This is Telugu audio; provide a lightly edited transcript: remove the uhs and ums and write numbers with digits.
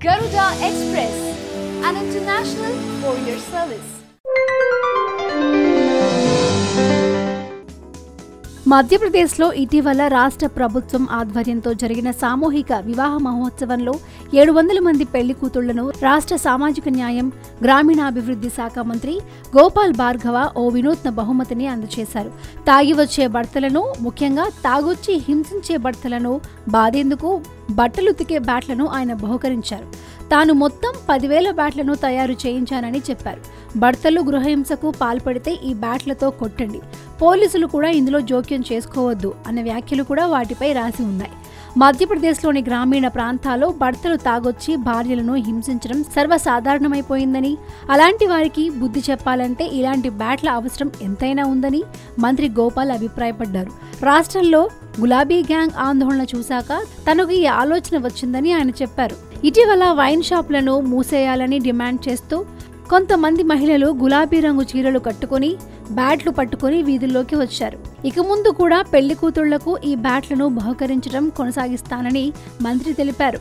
Garuda Express, an international courier service. మధ్యప్రదేశ్లో ఇటీవల రాష్ట్ర ప్రభుత్వం ఆధ్వర్యంతో జరిగిన సామూహిక వివాహ మహోత్సవంలో 700 మంది పెళ్లి కూతుళ్లను రాష్ట్ర సామాజిక న్యాయం గ్రామీణాభివృద్ధి శాఖ మంత్రి గోపాల్ భార్గవ ఓ వినూత్న బహుమతిని అందజేశారు. తాగి వచ్చే భర్తలను, ముఖ్యంగా తాగొచ్చి హింసించే భర్తలను బాధేందుకు బట్టలు ఉతికే బ్యాట్లను ఆయన బహుకరించారు. తాను మొత్తం 10,000 బ్యాట్లను తయారు చేయించానని చెప్పారు. భర్తలు గృహహింసకు పాల్పడితే ఈ బ్యాట్లతో కొట్టండి, పోలీసులు కూడా ఇందులో జోక్యం చేసుకోవద్దు అన్న వ్యాఖ్యలు కూడా వాటిపై రాసి ఉన్నాయి. మధ్యప్రదేశ్లోని గ్రామీణ ప్రాంతాల్లో భర్తలు తాగొచ్చి భార్యలను హింసించడం సర్వసాధారణమైపోయిందని, అలాంటి వారికి బుద్ధి చెప్పాలంటే ఇలాంటి బ్యాట్ల అవసరం ఎంతైనా ఉందని మంత్రి గోపాల్ అభిప్రాయపడ్డారు. రాష్ట్రంలో గులాబీ గ్యాంగ్ ఆందోళన చూశాక తనకు ఈ ఆలోచన వచ్చిందని ఆయన చెప్పారు. ఇటీవల వైన్ షాపులను మూసేయాలని డిమాండ్ చేస్తూ కొంతమంది మహిళలు గులాబీ రంగు చీరలు కట్టుకుని బ్యాట్లు పట్టుకుని వీధుల్లోకి వచ్చారు. ఇక ముందు కూడా పెళ్లి కూతుళ్లకు ఈ బ్యాట్లను బహుకరించడం కొనసాగిస్తానని మంత్రి తెలిపారు.